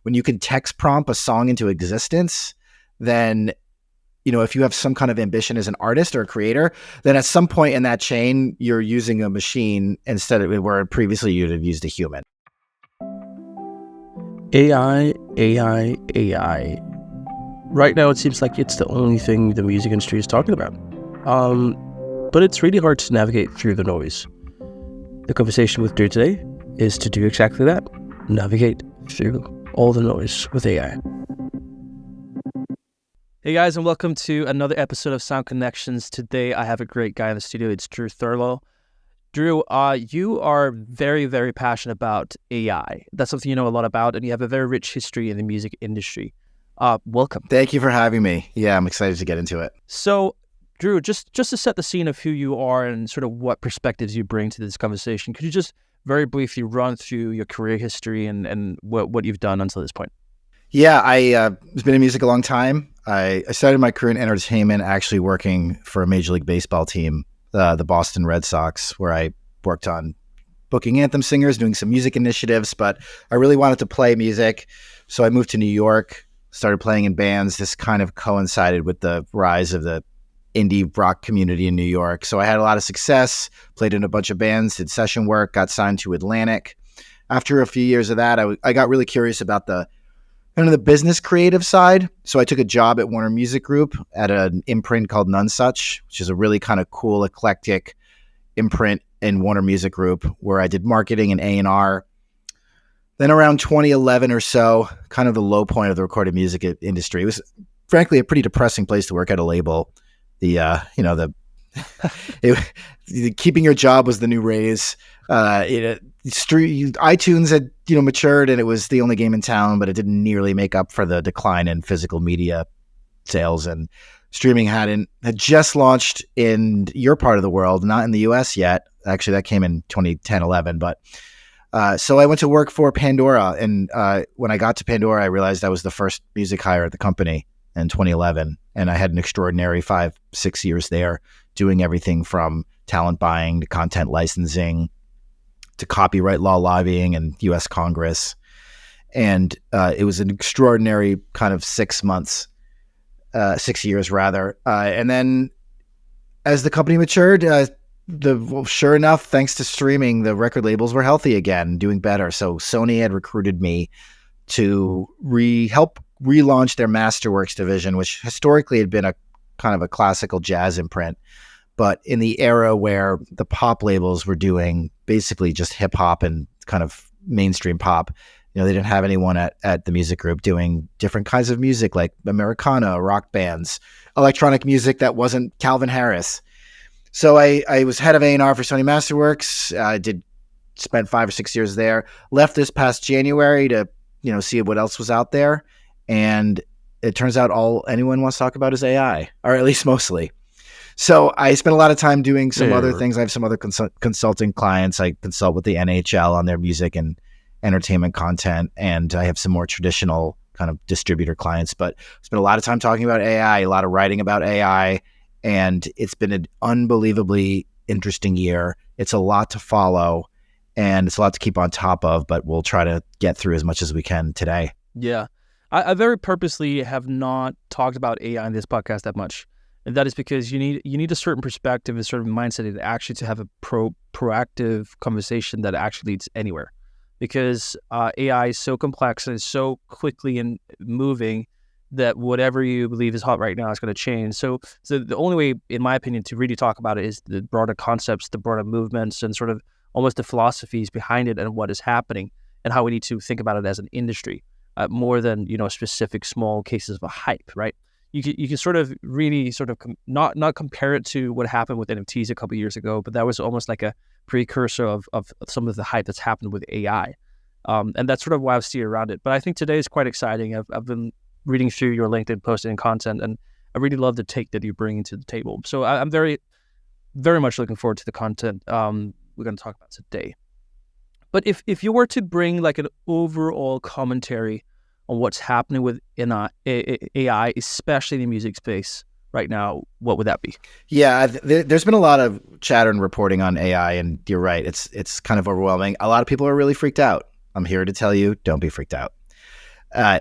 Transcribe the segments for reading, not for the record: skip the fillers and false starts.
when you can text prompt a song into existence, then, if you have some kind of ambition as an artist or a creator, then at some point in that chain, you're using a machine instead of where previously you'd have used a human. AI. Right now, it seems like it's the only thing the music industry is talking about. But it's really hard to navigate through the noise. The conversation with Drew today is to do exactly that. Navigate through all the noise with AI. Hey guys, and welcome to another episode of Sound Connections. Today, I have a great guy in the studio. It's Drew Thurlow. Drew, you are very, very passionate about AI. That's something you know a lot about, and you have a very rich history in the music industry. Welcome. Thank you for having me. Yeah, I'm excited to get into it. So, Drew, just to set the scene of who you are and sort of what perspectives you bring to this conversation, could you just very briefly run through your career history and what you've done until this point? Yeah, I've been in music a long time. I started my career in entertainment actually working for a Major League Baseball team, the Boston Red Sox, where I worked on booking anthem singers, doing some music initiatives, but I really wanted to play music. So I moved to New York, started playing in bands. This kind of coincided with the rise of the indie rock community in New York. So I had a lot of success, played in a bunch of bands, did session work, got signed to Atlantic. After a few years of that, I got really curious about the business creative side. So I took a job at Warner Music Group at an imprint called None Such, which is a really kind of cool, eclectic imprint in Warner Music Group, where I did marketing and A&R. Then around 2011 or so, kind of the low point of the recorded music industry. It was frankly a pretty depressing place to work at a label. Keeping your job was the new raise. iTunes had matured, and it was the only game in town, but it didn't nearly make up for the decline in physical media sales, and streaming had just launched in your part of the world, not in the US yet. Actually, that came in 2010-11, but so I went to work for Pandora, and when I got to Pandora, I realized I was the first music hire at the company in 2011, and I had an extraordinary 5-6 years there, doing everything from talent buying to content licensing to copyright law lobbying and U.S. Congress. And it was an extraordinary kind of 6 years rather. And then as the company matured, sure enough, thanks to streaming, the record labels were healthy again, doing better. So Sony had recruited me to help relaunch their Masterworks division, which historically had been a kind of a classical jazz imprint. But in the era where the pop labels were doing basically just hip hop and kind of mainstream pop, they didn't have anyone at the music group doing different kinds of music like Americana, rock bands, electronic music that wasn't Calvin Harris. So I was head of A&R for Sony Masterworks. I spent 5 or 6 years there. Left this past January to see what else was out there, and it turns out all anyone wants to talk about is AI, or at least mostly. So I spent a lot of time doing some other things. I have some other consulting clients. I consult with the NHL on their music and entertainment content, and I have some more traditional kind of distributor clients. But I spent a lot of time talking about AI, a lot of writing about AI, and it's been an unbelievably interesting year. It's a lot to follow, and it's a lot to keep on top of, but we'll try to get through as much as we can today. Yeah. I very purposely have not talked about AI in this podcast that much. And that is because you need a certain perspective, a certain mindset to have a proactive conversation that actually leads anywhere. Because AI is so complex and it's so quickly and moving that whatever you believe is hot right now is going to change. So the only way, in my opinion, to really talk about it is the broader concepts, the broader movements, and sort of almost the philosophies behind it and what is happening and how we need to think about it as an industry, more than specific small cases of a hype, right? You can sort of really sort of not compare it to what happened with NFTs a couple of years ago, but that was almost like a precursor of some of the hype that's happened with AI, and that's sort of why I've steered around it. But I think today is quite exciting. I've been reading through your LinkedIn posting and content, and I really love the take that you're bringing to the table. So I'm very, very much looking forward to the content we're going to talk about today. But if you were to bring like an overall commentary on what's happening with AI, especially in the music space right now, what would that be? Yeah, there's been a lot of chatter and reporting on AI, and you're right. It's kind of overwhelming. A lot of people are really freaked out. I'm here to tell you, don't be freaked out. Uh,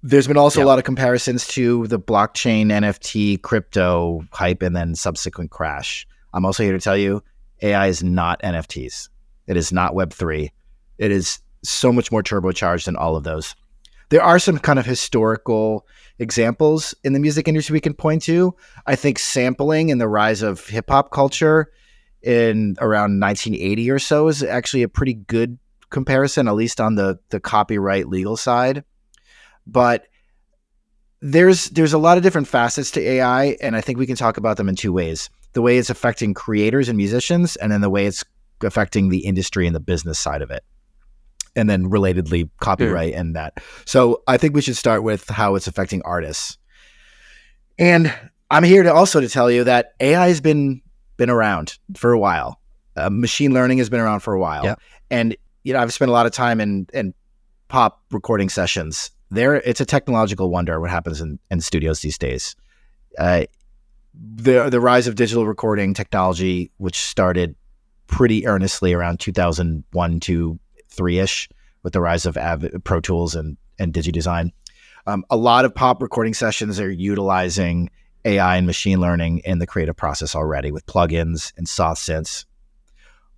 there's been also a Yeah. lot of comparisons to the blockchain, NFT, crypto hype, and then subsequent crash. I'm also here to tell you, AI is not NFTs. It is not Web3. It is so much more turbocharged than all of those. There are some kind of historical examples in the music industry we can point to. I think sampling and the rise of hip hop culture in around 1980 or so is actually a pretty good comparison, at least on the copyright legal side. But there's a lot of different facets to AI, and I think we can talk about them in two ways: the way it's affecting creators and musicians, and then the way it's affecting the industry and the business side of it, and then relatedly copyright and that. So I think we should start with how it's affecting artists. And I'm here to also to tell you that AI has been around for a while. Machine learning has been around for a while. Yeah. And I've spent a lot of time in pop recording sessions. It's a technological wonder what happens in studios these days. The rise of digital recording technology, which started pretty earnestly around 2001 to 3-ish with the rise of Pro Tools and DigiDesign. A lot of pop recording sessions are utilizing AI and machine learning in the creative process already with plugins and soft synths.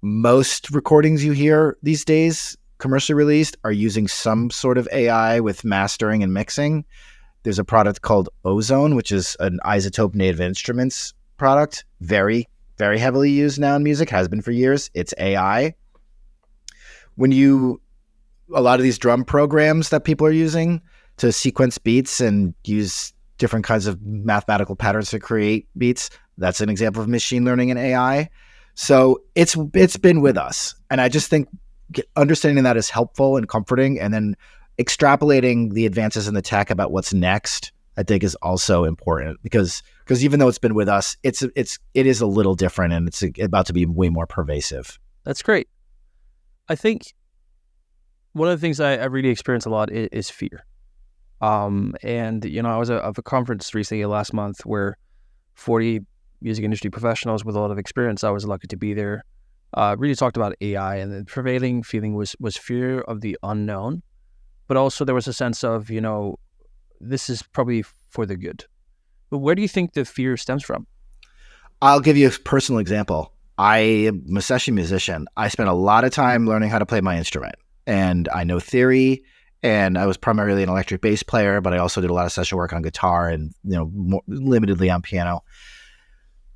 Most recordings you hear these days, commercially released, are using some sort of AI with mastering and mixing. There's a product called Ozone, which is an Isotope Native Instruments product. Very, very heavily used now in music, has been for years. It's AI. A lot of these drum programs that people are using to sequence beats and use different kinds of mathematical patterns to create beats, that's an example of machine learning and AI. So it's been with us. And I just think understanding that is helpful and comforting, and then extrapolating the advances in the tech about what's next, I think is also important because even though it's been with us, it is a little different, and it's about to be way more pervasive. That's great. I think one of the things I really experience a lot is fear. And I was at a conference recently last month where 40 music industry professionals with a lot of experience, I was lucky to be there, really talked about AI, and the prevailing feeling was fear of the unknown, but also there was a sense of, this is probably for the good. But where do you think the fear stems from? I'll give you a personal example. I am a session musician. I spent a lot of time learning how to play my instrument, and I know theory, and I was primarily an electric bass player, but I also did a lot of session work on guitar and, more limitedly on piano.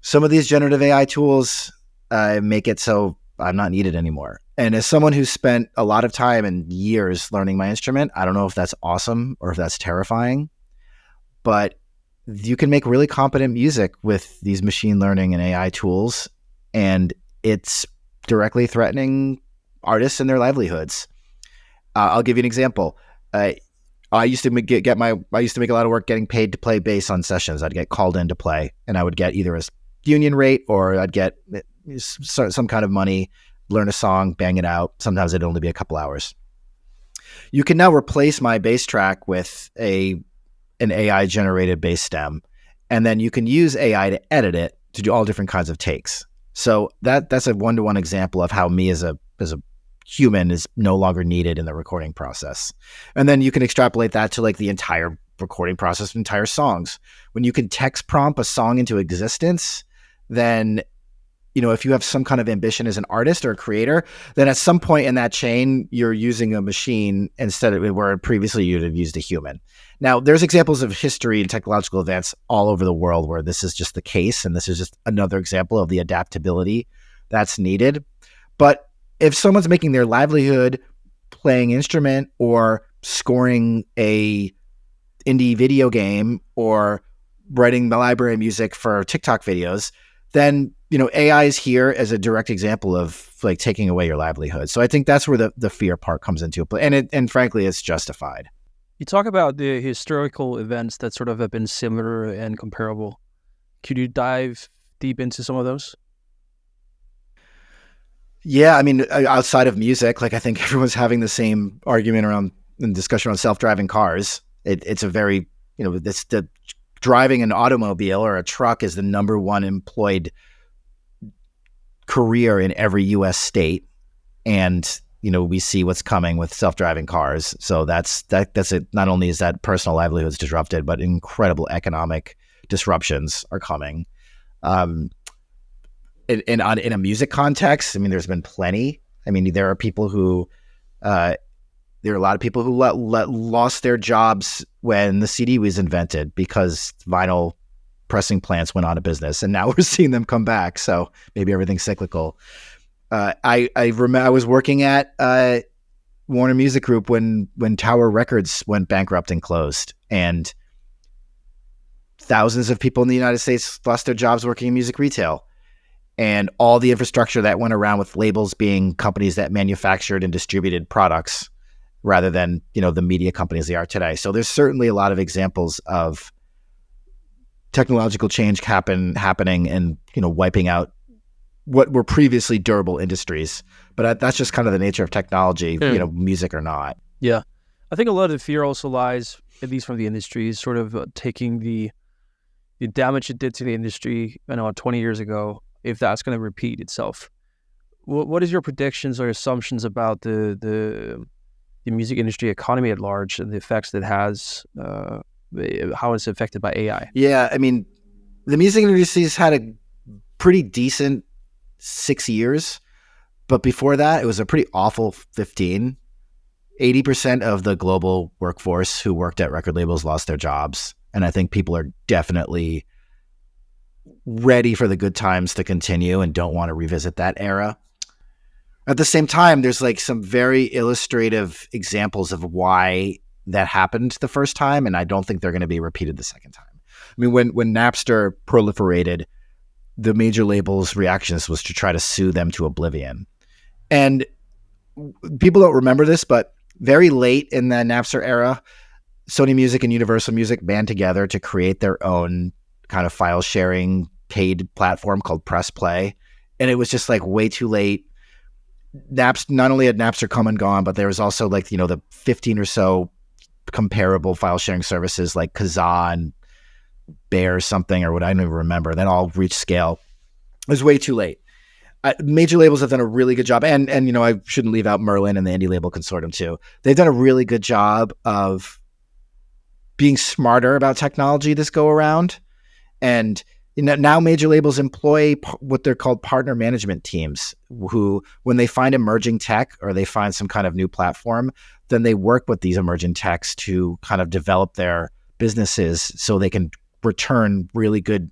Some of these generative AI tools make it so I'm not needed anymore. And as someone who's spent a lot of time and years learning my instrument, I don't know if that's awesome or if that's terrifying, but you can make really competent music with these machine learning and AI tools, and it's directly threatening artists and their livelihoods. I'll give you an example. I used to make a lot of work getting paid to play bass on sessions. I'd get called in to play, and I would get either a union rate or I'd get some kind of money, learn a song, bang it out. Sometimes it'd only be a couple hours. You can now replace my bass track with an AI generated bass stem, and then you can use AI to edit it to do all different kinds of takes. So that's a one-to-one example of how me as a human is no longer needed in the recording process. And then you can extrapolate that to like the entire recording process, entire songs. When you can text prompt a song into existence, then, if you have some kind of ambition as an artist or a creator, then at some point in that chain, you're using a machine instead of where previously you'd have used a human. Now, there's examples of history and technological events all over the world where this is just the case, and this is just another example of the adaptability that's needed. But if someone's making their livelihood playing instrument or scoring a indie video game or writing the library music for TikTok videos, then AI is here as a direct example of like taking away your livelihood. So I think that's where the fear part comes into play, and frankly, it's justified. You talk about the historical events that sort of have been similar and comparable. Could you dive deep into some of those? Yeah, I mean, outside of music, like I think everyone's having the same argument around and discussion on self-driving cars. It's a very, the driving an automobile or a truck is the number one employed career in every U.S. state. And, we see what's coming with self-driving cars. So that's it. Not only is that personal livelihoods disrupted, but incredible economic disruptions are coming. In a music context, I mean, there's been plenty. I mean, there are people who, there are a lot of people who lost their jobs when the CD was invented because vinyl pressing plants went out of business, and now we're seeing them come back. So maybe everything's cyclical. I remember I was working at Warner Music Group when Tower Records went bankrupt and closed, and thousands of people in the United States lost their jobs working in music retail. And all the infrastructure that went around with labels being companies that manufactured and distributed products rather than, the media companies they are today. So there's certainly a lot of examples of technological change happening and, wiping out what were previously durable industries. But that's just kind of the nature of technology, music or not. Yeah. I think a lot of the fear also lies, at least from the industry, is sort of taking the damage it did to the industry, 20 years ago, if that's going to repeat itself. What is your predictions or assumptions about the music industry economy at large and the effects that it has, how it's affected by AI? Yeah, I mean, the music industry's had a pretty decent 6 years, but before that, it was a pretty awful 15. 80% of the global workforce who worked at record labels lost their jobs. And I think people are definitely ready for the good times to continue and don't want to revisit that era. At the same time, there's like some very illustrative examples of why that happened the first time, and I don't think they're going to be repeated the second time. I mean, when Napster proliferated, the major labels' reactions was to try to sue them to oblivion. And people don't remember this, but very late in the Napster era, Sony Music and Universal Music band together to create their own kind of file sharing paid platform called Press Play. And it was just like way too late. Not only had Napster come and gone, but there was also like, the 15 or so comparable file sharing services like Kazaa and Bear something or what I don't even remember. That all reached scale. It was way too late. Major labels have done a really good job. And I shouldn't leave out Merlin and the Indie Label Consortium too. They've done a really good job of being smarter about technology this go around. And now major labels employ what they're called partner management teams who, when they find emerging tech or they find some kind of new platform, then they work with these emerging techs to kind of develop their businesses so they can return really good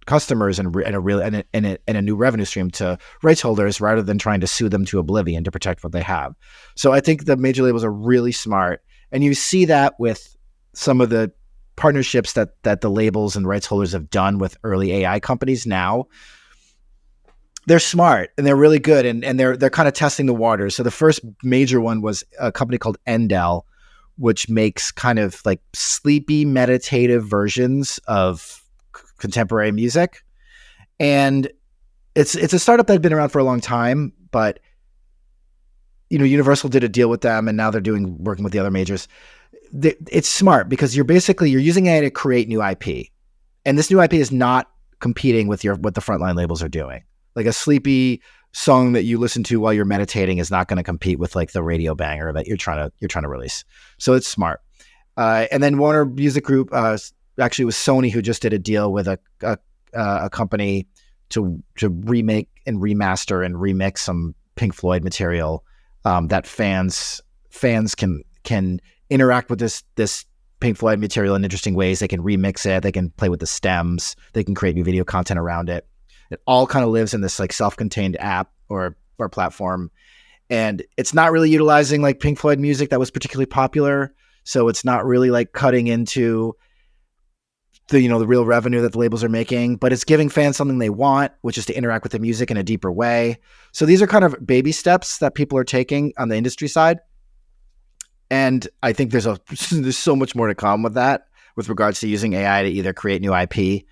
customers and a new revenue stream to rights holders rather than trying to sue them to oblivion to protect what they have. So I think the major labels are really smart. And you see that with some of the partnerships that the labels and rights holders have done with early AI companies now. They're smart and they're really good and they're kind of testing the waters. So the first major one was a company called Endel, which makes kind of like sleepy meditative versions of contemporary music. And it's a startup that had been around for a long time, but Universal did a deal with them and now they're working with the other majors. It's smart because you're using AI to create new IP. And this new IP is not competing with what the frontline labels are doing. Like a sleepy song that you listen to while you're meditating is not going to compete with like the radio banger that you're trying to release. So it's smart. And then Warner Music Group, actually it was Sony who just did a deal with a company to remake and remaster and remix some Pink Floyd material that fans can interact with this Pink Floyd material in interesting ways. They can remix it. They can play with the stems. They can create new video content around it. It all kind of lives in this like self-contained app or platform. And it's not really utilizing like Pink Floyd music that was particularly popular. So it's not really like cutting into the real revenue that the labels are making, but it's giving fans something they want, which is to interact with the music in a deeper way. So these are kind of baby steps that people are taking on the industry side. And I think there's so much more to come with that with regards to using AI to either create new IP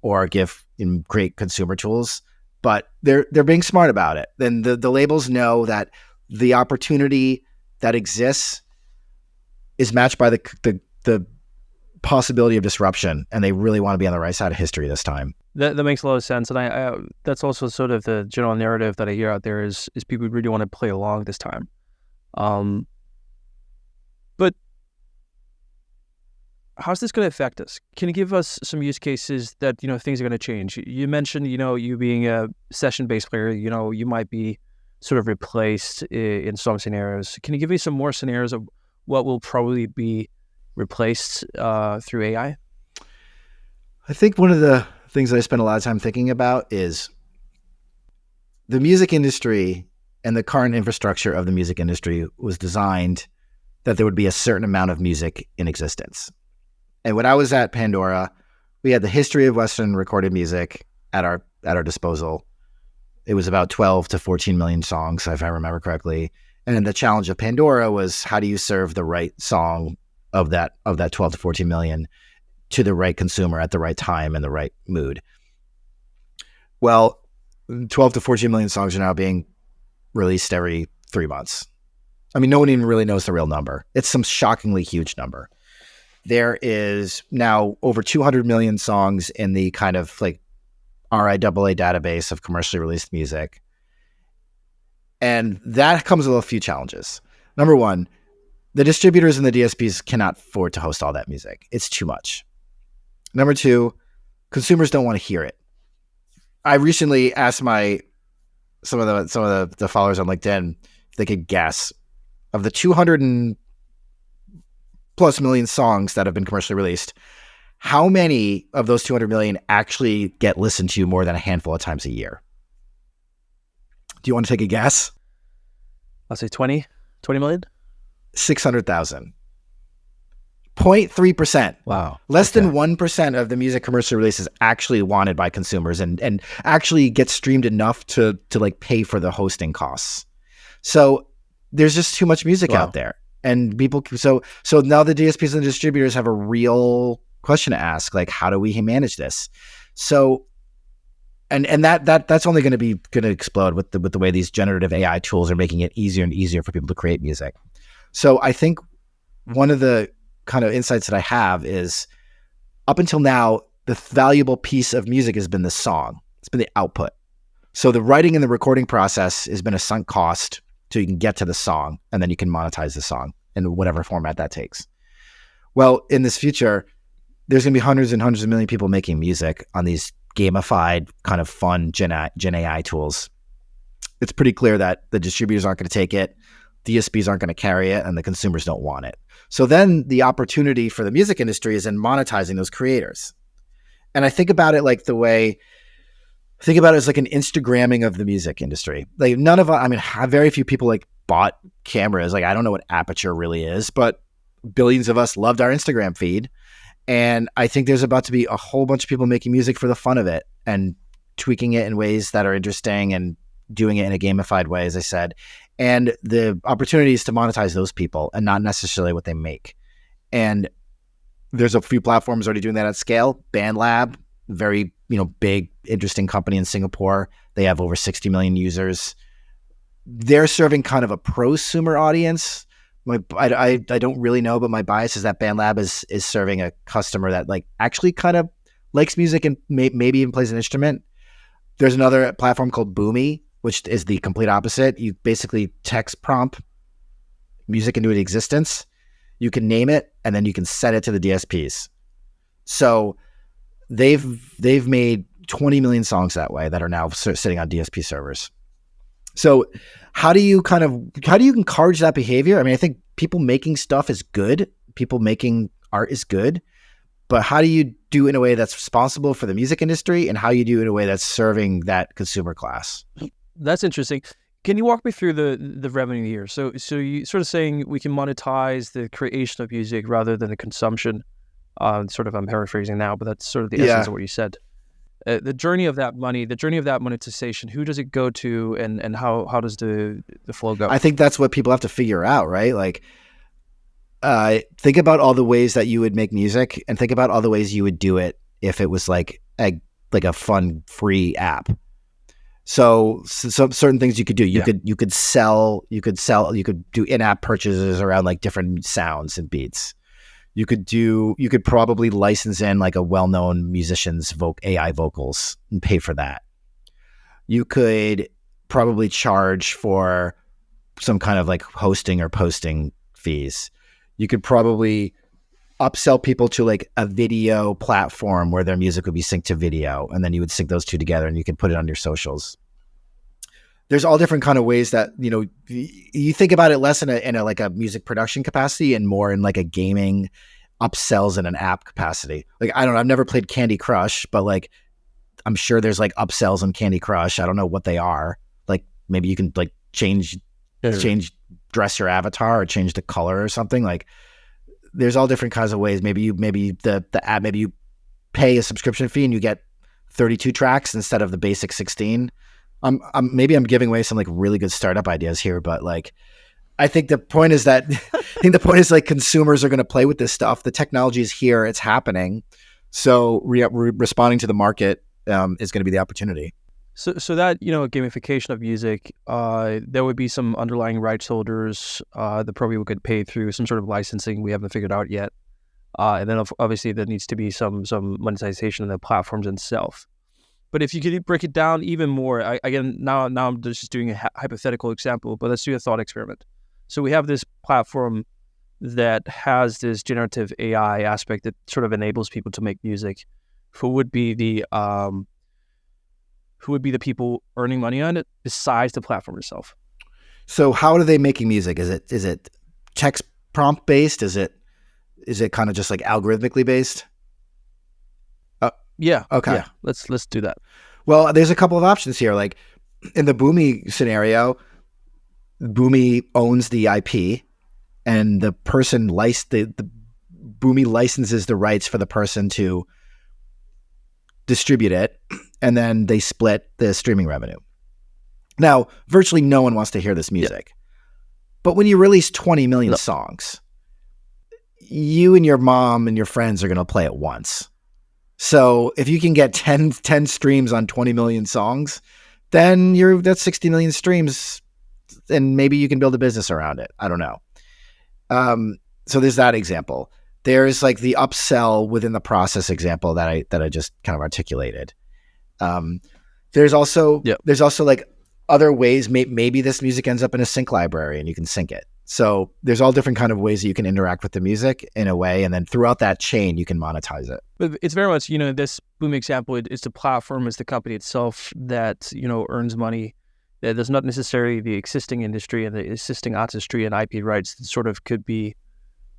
or give great consumer tools. But they're being smart about it. Then the labels know that the opportunity that exists is matched by the possibility of disruption, and they really want to be on the right side of history this time. That makes a lot of sense, and I that's also sort of the general narrative that I hear out there is people really want to play along this time. But how's this going to affect us? Can you give us some use cases that things are going to change? You mentioned you being a session-based player, you might be sort of replaced in some scenarios. Can you give me some more scenarios of what will probably be replaced through AI? I think one of the things that I spend a lot of time thinking about is the music industry, and the current infrastructure of the music industry was designed that there would be a certain amount of music in existence. And when I was at Pandora, we had the history of Western recorded music at our disposal. It was about 12 to 14 million songs, if I remember correctly. And the challenge of Pandora was, how do you serve the right song of that 12 to 14 million to the right consumer at the right time and the right mood? Well, 12 to 14 million songs are now being released every 3 months. I mean, no one even really knows the real number. It's some shockingly huge number. There is now over 200 million songs in the kind of like RIAA database of commercially released music. And that comes with a few challenges. Number one, the distributors and the DSPs cannot afford to host all that music. It's too much. Number two, consumers don't want to hear it. I recently asked some of the followers on LinkedIn if they could guess, of the 200 and plus million songs that have been commercially released, how many of those 200 million actually get listened to more than a handful of times a year? Do you want to take a guess? I'll say 20 million. 600,000. 0.3%. Wow. Less than 1% of the music commercially released is actually wanted by consumers and actually gets streamed enough to like pay for the hosting costs. So there's just too much music out there. And people, so now the DSPs and the distributors have a real question to ask, like, how do we manage this? So, and that's only going to explode with the way these generative AI tools are making it easier and easier for people to create music. So I think one of the kind of insights that I have is, up until now, the valuable piece of music has been the song. It's been the output. So the writing and the recording process has been a sunk cost so you can get to the song, and then you can monetize the song in whatever format that takes. Well, in this future, there's going to be hundreds and hundreds of million people making music on these gamified, kind of fun Gen AI tools. It's pretty clear that the distributors aren't going to take it, DSPs aren't going to carry it, and the consumers don't want it. So then the opportunity for the music industry is in monetizing those creators. And I think about it like as like an Instagramming of the music industry. Like very few people like bought cameras. Like, I don't know what aperture really is, but billions of us loved our Instagram feed. And I think there's about to be a whole bunch of people making music for the fun of it and tweaking it in ways that are interesting and doing it in a gamified way, as I said. And the opportunity is to monetize those people and not necessarily what they make. And there's a few platforms already doing that at scale. BandLab, very big, interesting company in Singapore. They have over 60 million users. They're serving kind of a prosumer audience. I don't really know, but my bias is that BandLab is serving a customer that like actually kind of likes music and maybe even plays an instrument. There's another platform called Boomy, which is the complete opposite. You basically text prompt music into existence. You can name it, and then you can set it to the DSPs. So they've made 20 million songs that way that are now sitting on DSP servers. So how do you encourage that behavior? I mean, I think people making stuff is good. People making art is good. But how do you do it in a way that's responsible for the music industry, and how you do it in a way that's serving that consumer class? That's interesting. Can you walk me through the revenue here? So you sort of saying we can monetize the creation of music rather than the consumption. I'm paraphrasing now, but that's sort of the essence of what you said. The journey of that money, the journey of that monetization, who does it go to, and how does the flow go? I think that's what people have to figure out, right? Like, think about all the ways that you would make music, and think about all the ways you would do it if it was like a fun free app. So certain things you could do. You could do in-app purchases around like different sounds and beats. You could probably license in like a well-known musician's AI vocals and pay for that. You could probably charge for some kind of like hosting or posting fees. You could probably upsell people to like a video platform where their music would be synced to video, and then you would sync those two together and you could put it on your socials. There's all different kind of ways that, you think about it less in a like a music production capacity and more in like a gaming upsells in an app capacity. Like, I don't know, I've never played Candy Crush, but like, I'm sure there's like upsells in Candy Crush. I don't know what they are. Like maybe you can like dress your avatar or change the color or something. Like there's all different kinds of ways. Maybe the app, maybe you pay a subscription fee and you get 32 tracks instead of the basic 16. Maybe I'm giving away some like really good startup ideas here, but like, I think the point is like consumers are going to play with this stuff. The technology is here, it's happening. So responding to the market is going to be the opportunity. So that, gamification of music, there would be some underlying rights holders that probably would get paid through some sort of licensing we haven't figured out yet. And then obviously there needs to be some monetization of the platforms itself. But if you could break it down even more, now I'm just doing a hypothetical example, but let's do a thought experiment. So we have this platform that has this generative AI aspect that sort of enables people to make music. Who would be the people earning money on it besides the platform itself? So how are they making music? Is it text prompt based? Is it kind of just like algorithmically based? Yeah. Okay. Yeah. Let's do that. Well, there's a couple of options here. Like in the Boomi scenario, Boomi owns the IP, and the person the Boomi licenses the rights for the person to distribute it, and then they split the streaming revenue. Now, virtually no one wants to hear this music. But when you release 20 million songs, you and your mom and your friends are going to play it once. So if you can get 10 streams on 20 million songs, then that's 60 million streams, and maybe you can build a business around it. I don't know. So there's that example. There's like the upsell within the process example that I just kind of articulated. There's also like other ways. Maybe this music ends up in a sync library and you can sync it. So there's all different kind of ways that you can interact with the music in a way, and then throughout that chain you can monetize it. But it's very much, this Boom example, it's the platform, it's the company itself that, earns money. There's not necessarily the existing industry and the existing artistry and IP rights that sort of could be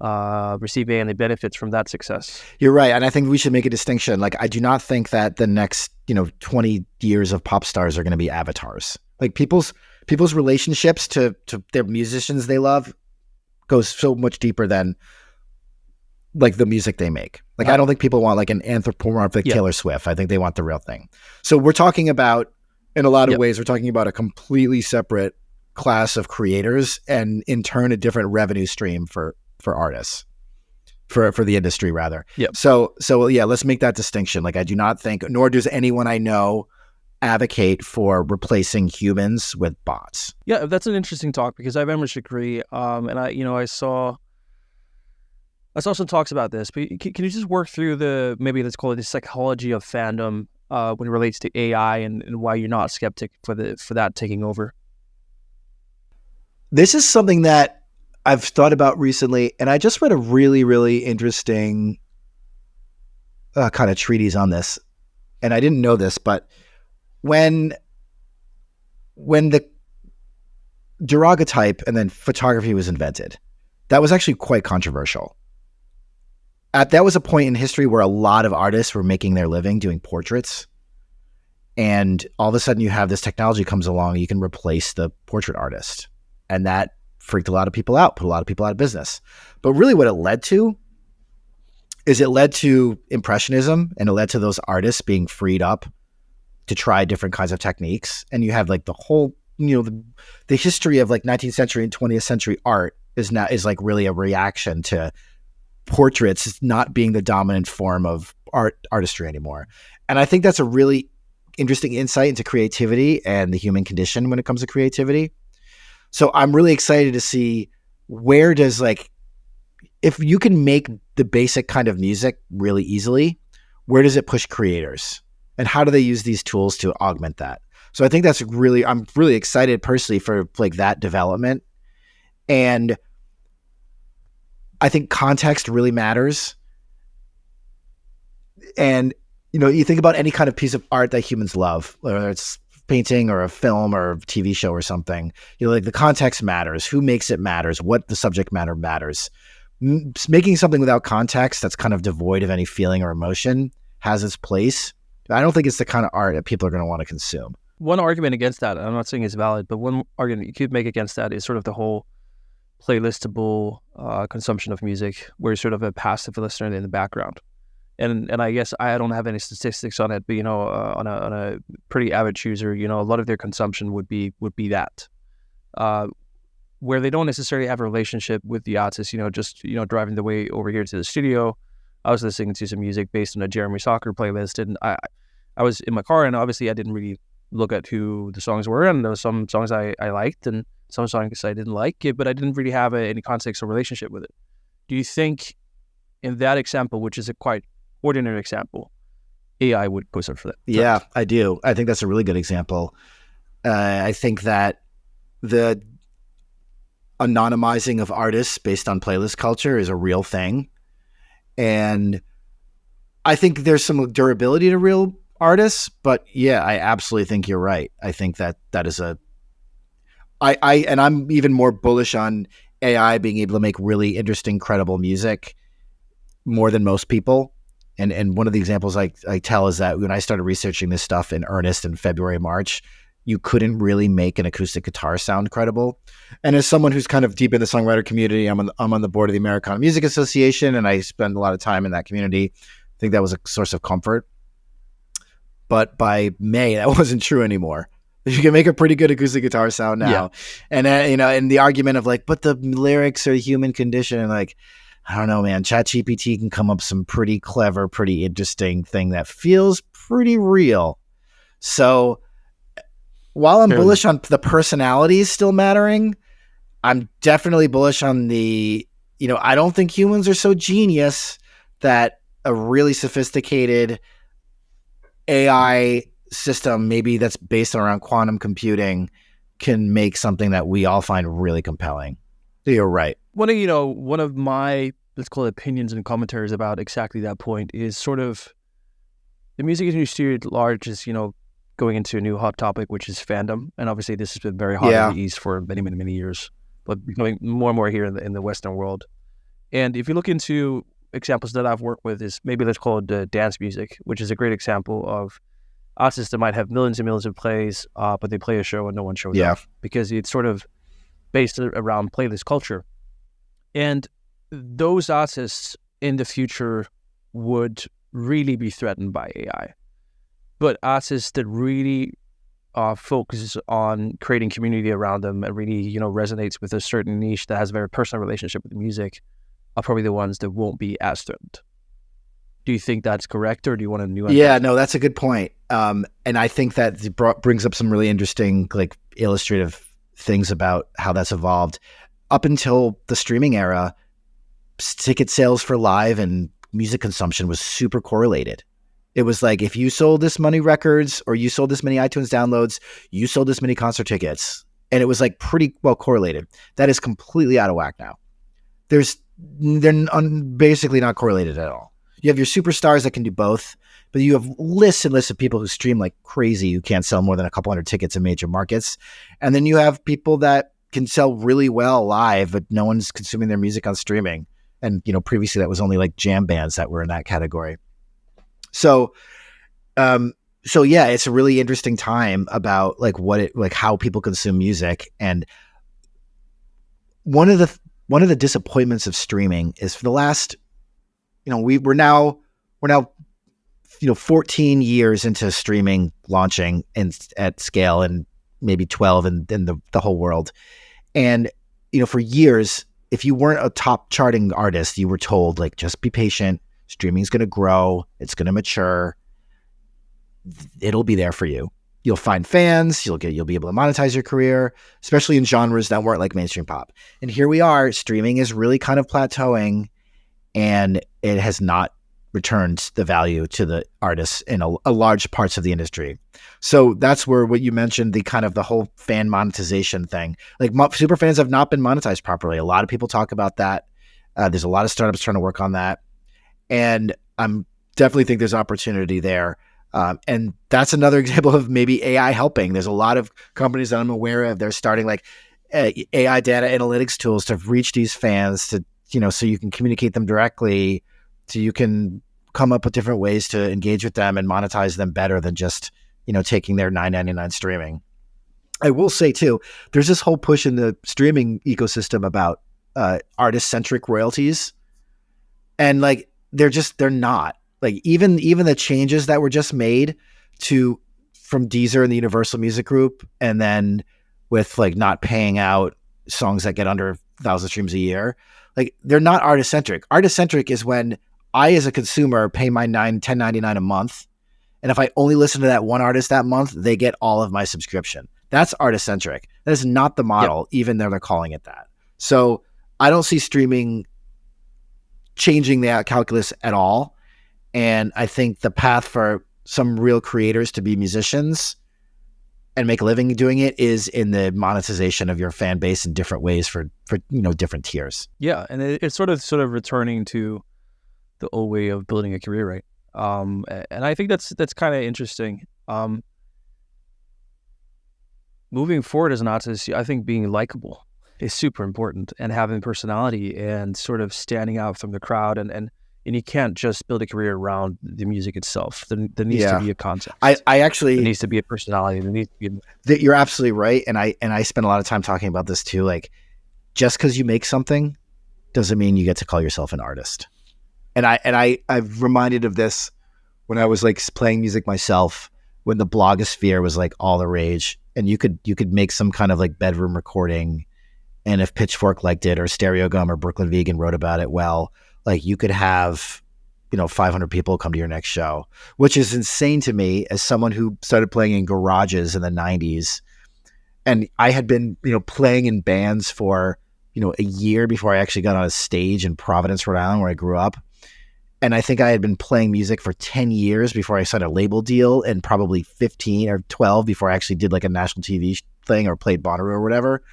receiving any benefits from that success. You're right. And I think we should make a distinction. Like, I do not think that the next, 20 years of pop stars are going to be avatars. Like people's relationships to their musicians they love goes so much deeper than like the music they make. Like, I don't think people want like an anthropomorphic Taylor Swift. I think they want the real thing. So we're talking about, in a lot of ways, we're talking about a completely separate class of creators, and in turn, a different revenue stream for artists, for the industry rather. Yep. So yeah, let's make that distinction. Like, I do not think, nor does anyone I know advocate for replacing humans with bots. Yeah, that's an interesting talk because I very much agree. And I saw some talks about this, but can you just work through maybe let's call it the psychology of fandom when it relates to AI and why you're not skeptic for that taking over? This is something that I've thought about recently, and I just read a really, really interesting kind of treatise on this. And I didn't know this, but when the daguerreotype and then photography was invented, that was actually quite controversial. That was a point in history where a lot of artists were making their living doing portraits. And all of a sudden you have this technology comes along, you can replace the portrait artist. And that freaked a lot of people out, put a lot of people out of business. But really what it led to is it led to impressionism, and it led to those artists being freed up to try different kinds of techniques. And you have like the whole, the history of like 19th century and 20th century art is like really a reaction to portraits not being the dominant form of artistry anymore. And I think that's a really interesting insight into creativity and the human condition when it comes to creativity. So I'm really excited to see where does like if you can make the basic kind of music really easily, where does it push creators? And how do they use these tools to augment that? So I think that's really, I'm really excited personally for like that development. And I think context really matters. And, you know, you think about any kind of piece of art that humans love, whether it's painting or a film or a TV show or something, you know, like the context matters, who makes it matters, what the subject matter matters. Making something without context that's kind of devoid of any feeling or emotion has its place. I don't think it's the kind of art that people are going to want to consume. One argument against that, I'm not saying it's valid, but one argument you could make against that is sort of the whole playlistable consumption of music, where you're sort of a passive listener in the background. And I guess I don't have any statistics on it, but, you know, on a pretty avid user, you know, a lot of their consumption would be that, where they don't necessarily have a relationship with the artist, you know, just, you know, driving the way over here to the studio. I was listening to some music based on a Jeremy Soccer playlist, and I was in my car, and obviously I didn't really look at who the songs were, and there were some songs I liked and some songs I didn't like, but I didn't really have any context or relationship with it. Do you think in that example, which is a quite ordinary example, AI would go for that? Yeah, I do. I think that's a really good example. I think that the anonymizing of artists based on playlist culture is a real thing. And I think there's some durability to real artists, but yeah, I absolutely think you're right. I think that is and I'm even more bullish on AI being able to make really interesting, credible music more than most people. And one of the examples I tell is that when I started researching this stuff in earnest in February, March, you couldn't really make an acoustic guitar sound credible. And as someone who's kind of deep in the songwriter community, I'm on the board of the Americana Music Association, and I spend a lot of time in that community. I think that was a source of comfort. But by May, that wasn't true anymore. You can make a pretty good acoustic guitar sound now. Yeah. And, you know, and the argument of like, but the lyrics are human condition, and like, I don't know, man, ChatGPT can come up some pretty clever, pretty interesting thing that feels pretty real. So while I'm bullish on the personalities still mattering, I'm definitely bullish on the, you know, I don't think humans are so genius that a really sophisticated AI system, maybe that's based around quantum computing, can make something that we all find really compelling. You're right. One of my, let's call it, opinions and commentaries about exactly that point is sort of the music industry at large is, you know, going into a new hot topic, which is fandom. And obviously this has been very hot in the East for many, many, many years, but becoming more and more here in the Western world. And if you look into examples that I've worked with, is maybe let's call it dance music, which is a great example of artists that might have millions and millions of plays, but they play a show and no one shows up because it's sort of based around playlist culture. And those artists in the future would really be threatened by AI. But artists that really focus on creating community around them and really, you know, resonates with a certain niche that has a very personal relationship with the music are probably the ones that won't be as threatened. Do you think that's correct, or do you want to nuance? Yeah, no, that's a good point. And I think that brings up some really interesting, like, illustrative things about how that's evolved. Up until the streaming era, ticket sales for live and music consumption was super correlated. It was like, if you sold this many records or you sold this many iTunes downloads, you sold this many concert tickets. And it was like pretty well correlated. That is completely out of whack now. They're basically not correlated at all. You have your superstars that can do both, but you have lists and lists of people who stream like crazy who can't sell more than a couple hundred tickets in major markets. And then you have people that can sell really well live, but no one's consuming their music on streaming. And, you know, previously that was only like jam bands that were in that category. So yeah, it's a really interesting time about like how people consume music. And one of the disappointments of streaming is for the last, you know, we're now, you know, 14 years into streaming launching at scale, and maybe 12 in the whole world. And, you know, for years, if you weren't a top charting artist, you were told like, just be patient. Streaming's going to grow. It's going to mature. It'll be there for you. You'll find fans. You'll be able to monetize your career, especially in genres that weren't like mainstream pop. And here we are. Streaming is really kind of plateauing, and it has not returned the value to the artists in a large parts of the industry. So that's where what you mentioned, the kind of the whole fan monetization thing, like super fans have not been monetized properly. A lot of people talk about that. There's a lot of startups trying to work on that. And I'm definitely think there's opportunity there. And that's another example of maybe AI helping. There's a lot of companies that I'm aware of. They're starting like AI data analytics tools to reach these fans to, so you can communicate them directly, so you can come up with different ways to engage with them and monetize them better than just, taking their $9.99 streaming. I will say too, there's this whole push in the streaming ecosystem about artist-centric royalties. And like, they're not. Like even the changes that were just made from Deezer and the Universal Music Group, and then with like not paying out songs that get under 1,000 streams a year, like they're not artist centric. Artist centric is when I, as a consumer, pay my $10.99 a month, and if I only listen to that one artist that month, they get all of my subscription. That's artist centric. That is not the model, even though they're calling it that. So I don't see streaming changing that calculus at all. And I think the path for some real creators to be musicians and make a living doing it is in the monetization of your fan base in different ways for different tiers. Yeah, and it's sort of returning to the old way of building a career, right? And I think that's kind of interesting. Moving forward as an artist, I think being likable is super important, and having personality and sort of standing out from the crowd, and you can't just build a career around the music itself. There needs to be a concept. I actually, there needs to be a personality. There needs to be you're absolutely right, and I spend a lot of time talking about this too. Like, just because you make something doesn't mean you get to call yourself an artist. And I've reminded of this when I was like playing music myself, when the blogosphere was like all the rage, and you could make some kind of like bedroom recording, and if Pitchfork liked it, or Stereo Gum or Brooklyn Vegan wrote about it, well, like you could have 500 people come to your next show, which is insane to me as someone who started playing in garages in the 90s. And I had been playing in bands for a year before I actually got on a stage in Providence, Rhode Island, where I grew up. And I think I had been playing music for 10 years before I signed a label deal, and probably 15 or 12 before I actually did like a national TV thing or played Bonnaroo or whatever.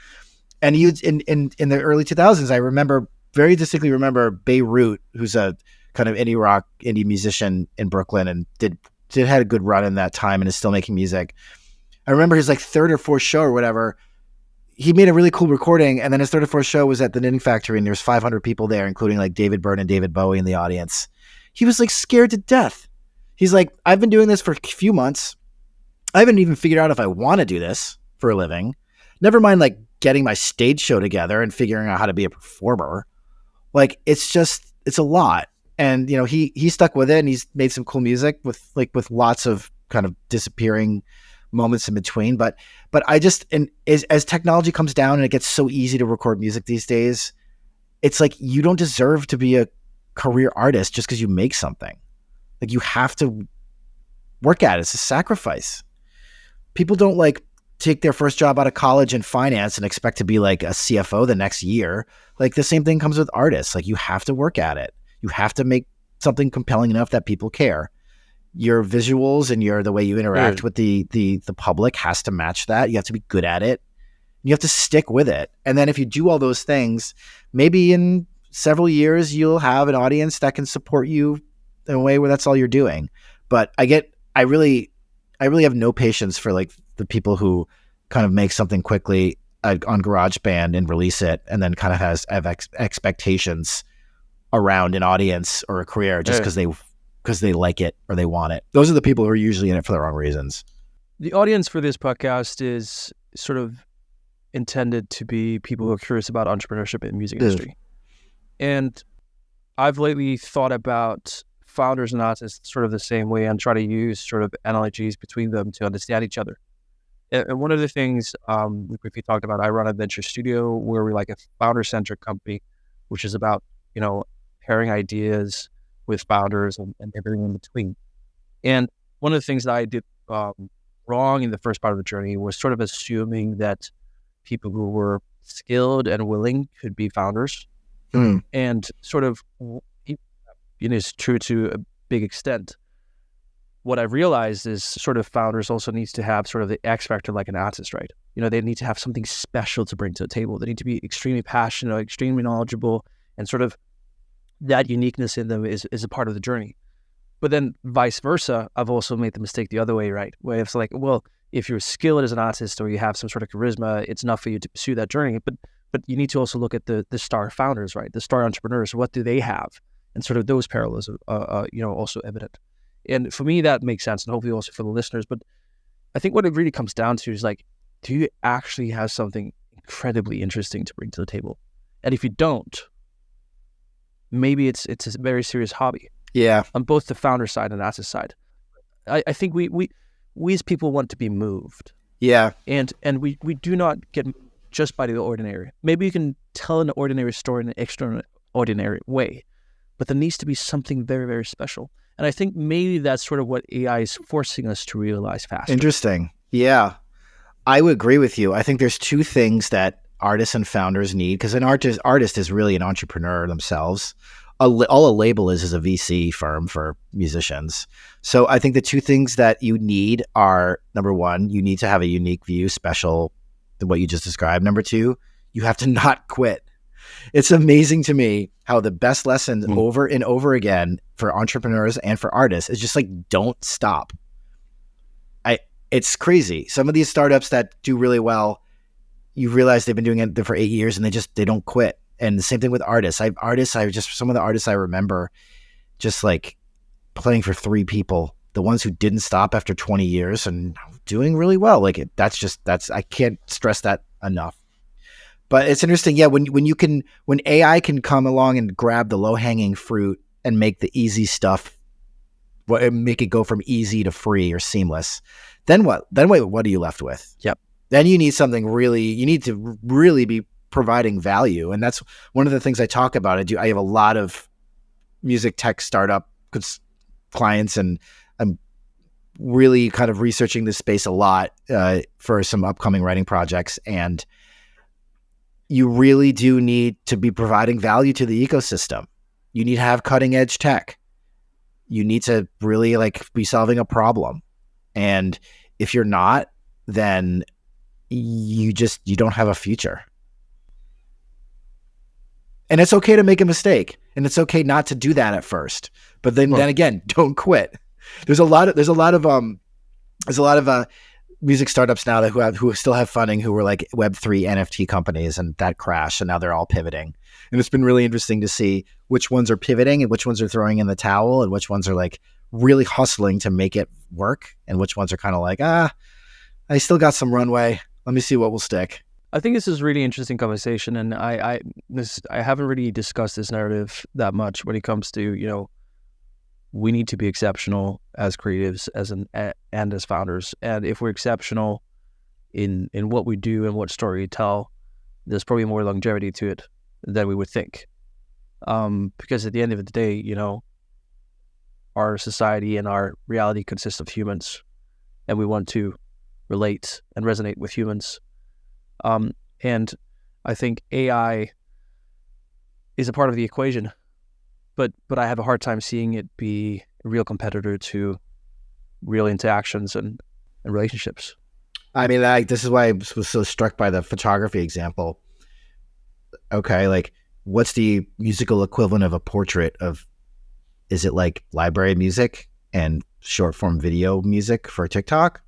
And in the early 2000s, I very distinctly remember Beirut, who's a kind of indie musician in Brooklyn, and had a good run in that time and is still making music. I remember his like third or fourth show or whatever, he made a really cool recording, and then his third or fourth show was at the Knitting Factory, and there's 500 people there, including like David Byrne and David Bowie in the audience. He was like scared to death. He's like, I've been doing this for a few months. I haven't even figured out if I want to do this for a living. Never mind like getting my stage show together and figuring out how to be a performer. Like, it's a lot. And, he stuck with it, and he's made some cool music with lots of kind of disappearing moments in between. But I just, and as technology comes down and it gets so easy to record music these days, it's like, you don't deserve to be a career artist just because you make something. Like, you have to work at it. It's a sacrifice. People don't like take their first job out of college in finance and expect to be like a CFO the next year. Like, the same thing comes with artists. Like, you have to work at it. You have to make something compelling enough that people care. Your visuals and the way you interact with the public has to match that. You have to be good at it. You have to stick with it. And then if you do all those things, maybe in several years you'll have an audience that can support you in a way where that's all you're doing. But I really have no patience for like the people who kind of make something quickly on GarageBand and release it, and then kind of have expectations around an audience or a career just because they like it or they want it. Those are the people who are usually in it for the wrong reasons. The audience for this podcast is sort of intended to be people who are curious about entrepreneurship in the music industry. And I've lately thought about founders and artists sort of the same way, and try to use sort of analogies between them to understand each other. And one of the things we briefly talked about, I run a venture studio where we're like a founder-centric company, which is about, pairing ideas with founders and everything in between. And one of the things that I did wrong in the first part of the journey was sort of assuming that people who were skilled and willing could be founders. And sort of, it's true to a big extent. What I've realized is sort of founders also needs to have sort of the X factor like an artist, right? They need to have something special to bring to the table. They need to be extremely passionate, extremely knowledgeable, and sort of that uniqueness in them is a part of the journey. But then vice versa, I've also made the mistake the other way, right? Where it's like, well, if you're skilled as an artist or you have some sort of charisma, it's enough for you to pursue that journey. But you need to also look at the star founders, right? The star entrepreneurs. What do they have? And sort of those parallels are also evident. And for me, that makes sense, and hopefully also for the listeners. But I think what it really comes down to is like, do you actually have something incredibly interesting to bring to the table? And if you don't, maybe it's a very serious hobby. Yeah. On both the founder side and artist side. I think we as people want to be moved. Yeah. And we do not get moved just by the ordinary. Maybe you can tell an ordinary story in an extraordinary way, but there needs to be something very, very special. And I think maybe that's sort of what AI is forcing us to realize faster. Interesting. Yeah. I would agree with you. I think there's two things that artists and founders need, because an artist is really an entrepreneur themselves. All a label is a VC firm for musicians. So I think the two things that you need are, number one, you need to have a unique view, special to what you just described. Number two, you have to not quit. It's amazing to me how the best lesson over and over again for entrepreneurs and for artists is just like, don't stop. It's crazy. Some of these startups that do really well, you realize they've been doing it for 8 years and they don't quit. And the same thing with artists. Some of the artists I remember just like playing for 3 people, the ones who didn't stop after 20 years and doing really well. Like I can't stress that enough. But it's interesting. Yeah. When AI can come along and grab the low hanging fruit and make the easy stuff, make it go from easy to free or seamless, then what are you left with? Yep. Then you need you need to really be providing value. And that's one of the things I talk about. I have a lot of music tech startup clients, and I'm really kind of researching this space a lot for some upcoming writing projects. And you really do need to be providing value to the ecosystem. You need to have cutting edge tech. You need to really like be solving a problem. And if you're not, then you don't have a future. And it's okay to make a mistake, and it's okay not to do that at first. But then again, don't quit. There's a lot of music startups now who still have funding, who were like Web3 NFT companies, and that crashed, and now they're all pivoting. And it's been really interesting to see which ones are pivoting and which ones are throwing in the towel and which ones are like really hustling to make it work, and which ones are kind of like, I still got some runway. Let me see what will stick. I think this is a really interesting conversation, and I haven't really discussed this narrative that much when it comes to, we need to be exceptional as creatives and as founders. And if we're exceptional in what we do and what story we tell, there's probably more longevity to it than we would think. Because at the end of the day, our society and our reality consists of humans, and we want to relate and resonate with humans. And I think AI is a part of the equation, but I have a hard time seeing it be a real competitor to real interactions and relationships. I mean, this is why I was so struck by the photography example. Okay, like what's the musical equivalent of a portrait of? Is it like library music and short form video music for TikTok?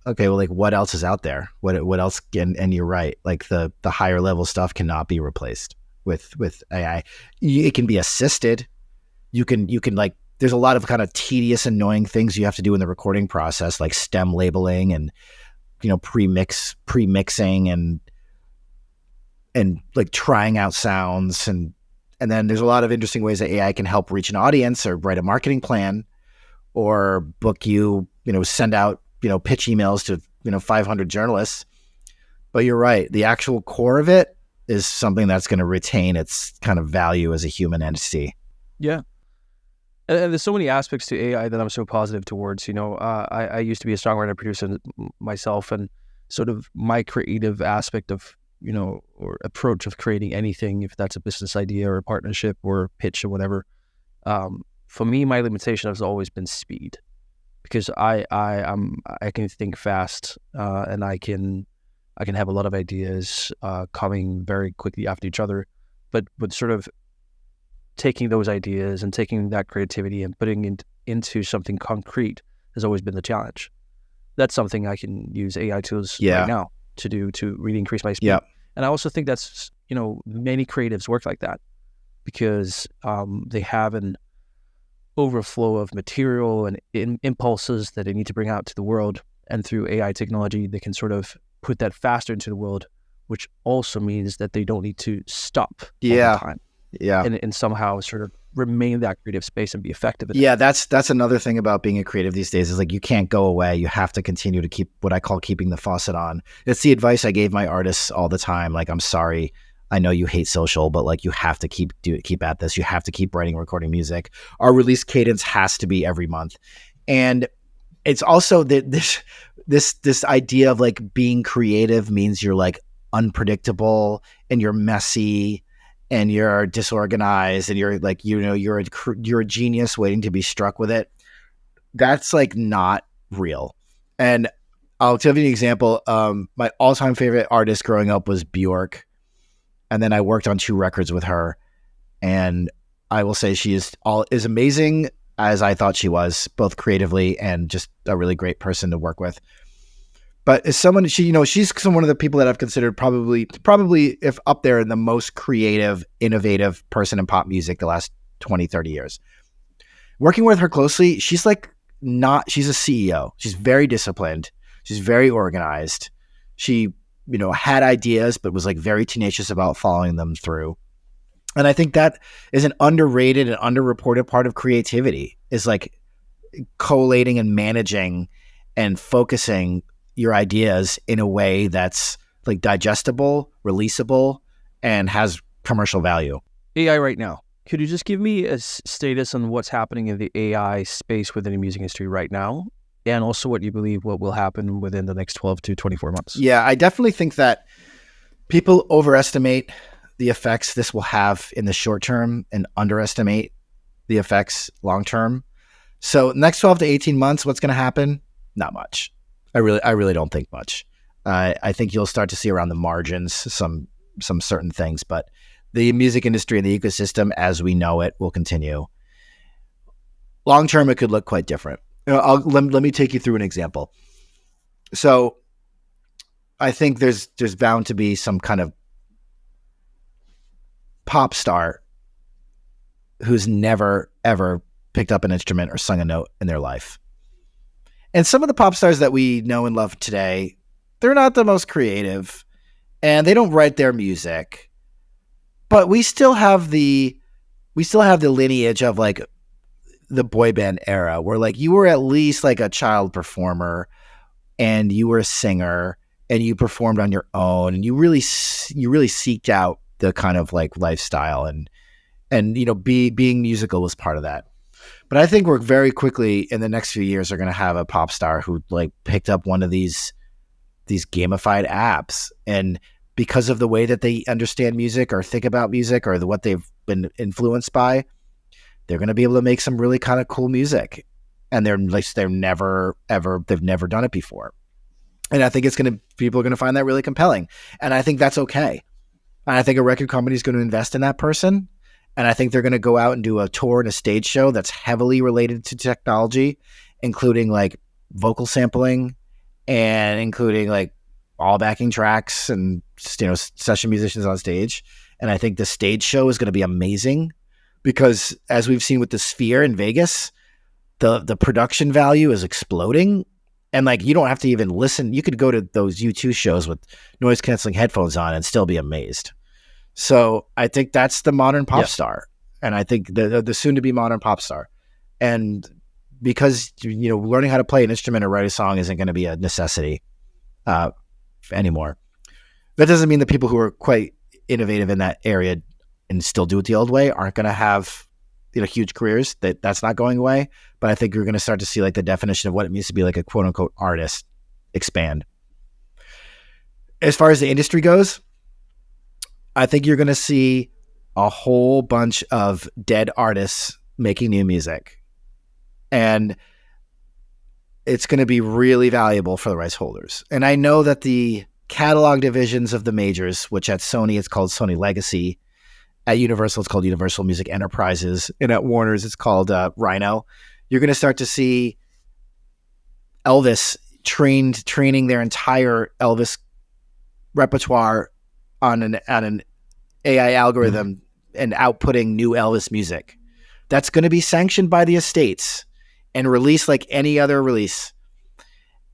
Okay, well, like what else is out there? What else? And you're right. Like the higher level stuff cannot be replaced with AI. It can be assisted. You can like. There's a lot of kind of tedious, annoying things you have to do in the recording process, like stem labeling and pre-mixing and like trying out sounds and then there's a lot of interesting ways that AI can help reach an audience or write a marketing plan or book you, send out pitch emails to 500 journalists. But you're right. The actual core of it is something that's going to retain its kind of value as a human entity. Yeah. And there's so many aspects to AI that I'm so positive towards. I used to be a songwriter producer myself, and sort of my creative aspect of, or approach of creating anything, if that's a business idea or a partnership or a pitch or whatever. For me, my limitation has always been speed, because I can think fast, and I can have a lot of ideas coming very quickly after each other, but sort of taking those ideas and taking that creativity and putting it into something concrete has always been the challenge. That's something I can use AI tools right now to do, to really increase my speed. And I also think that's, many creatives work like that, because they have an overflow of material and impulses that they need to bring out to the world. And through AI technology, they can sort of put that faster into the world, which also means that they don't need to stop all the time. And somehow sort of remain that creative space and be effective at it. That's another thing about being a creative these days, is like, you can't go away. You have to continue to keep what I call keeping the faucet on. It's the advice I gave my artists all the time. Like, I'm sorry, I know you hate social, but like, you have to keep at this. You have to keep writing, recording music. Our release cadence has to be every month. And it's also that this idea of like being creative means you're like unpredictable and you're messy and you're disorganized and you're like, you're a genius waiting to be struck with it. That's like not real. And I'll give you an example. My all-time favorite artist growing up was Bjork. And then I worked on 2 records with her. And I will say she is as amazing as I thought she was, both creatively and just a really great person to work with. But as someone, she's one of the people that I've considered probably if up there in the most creative, innovative person in pop music the last 20, 30 years. Working with her closely, she's a CEO. She's very disciplined. She's very organized. She, had ideas, but was like very tenacious about following them through. And I think that is an underrated and underreported part of creativity, is like collating and managing and focusing your ideas in a way that's like digestible, releasable, and has commercial value. AI right now. Could you just give me a status on what's happening in the AI space within the music industry right now? And also what you believe what will happen within the next 12 to 24 months? Yeah, I definitely think that people overestimate the effects this will have in the short term and underestimate the effects long term. So next 12 to 18 months, what's going to happen? Not much. I really don't think much. I think you'll start to see around the margins some certain things, but the music industry and the ecosystem as we know it will continue. Long term, it could look quite different. Let me take you through an example. So I think there's bound to be some kind of pop star who's never, ever picked up an instrument or sung a note in their life. And some of the pop stars that we know and love today, they're not the most creative and they don't write their music, but we still have the lineage of like the boy band era where like you were at least like a child performer and you were a singer and you performed on your own and you really seeked out the kind of like lifestyle and being musical was part of that. But I think we're very quickly in the next few years are going to have a pop star who like picked up one of these gamified apps, and because of the way that they understand music or think about music or what they've been influenced by, they're going to be able to make some really kind of cool music, and they've never done it before. And I think people are going to find that really compelling, and I think that's okay. And I think a record company is going to invest in that person. And I think they're going to go out and do a tour and a stage show that's heavily related to technology, including like vocal sampling and including like all backing tracks and, session musicians on stage. And I think the stage show is going to be amazing because as we've seen with the Sphere in Vegas, the production value is exploding. And like, you don't have to even listen. You could go to those U2 shows with noise canceling headphones on and still be amazed. So I think that's the modern pop star. And I think the soon to be modern pop star. And because, learning how to play an instrument or write a song isn't going to be a necessity anymore. That doesn't mean that people who are quite innovative in that area and still do it the old way aren't going to have huge careers. That's not going away. But I think you're going to start to see like the definition of what it means to be like a quote unquote artist expand. As far as the industry goes, I think you're going to see a whole bunch of dead artists making new music. And it's going to be really valuable for the rights holders. And I know that the catalog divisions of the majors, which at Sony, it's called Sony Legacy. At Universal, it's called Universal Music Enterprises. And at Warner's, it's called Rhino. You're going to start to see Elvis training their entire Elvis repertoire on an AI algorithm and outputting new Elvis music. That's going to be sanctioned by the estates and released like any other release.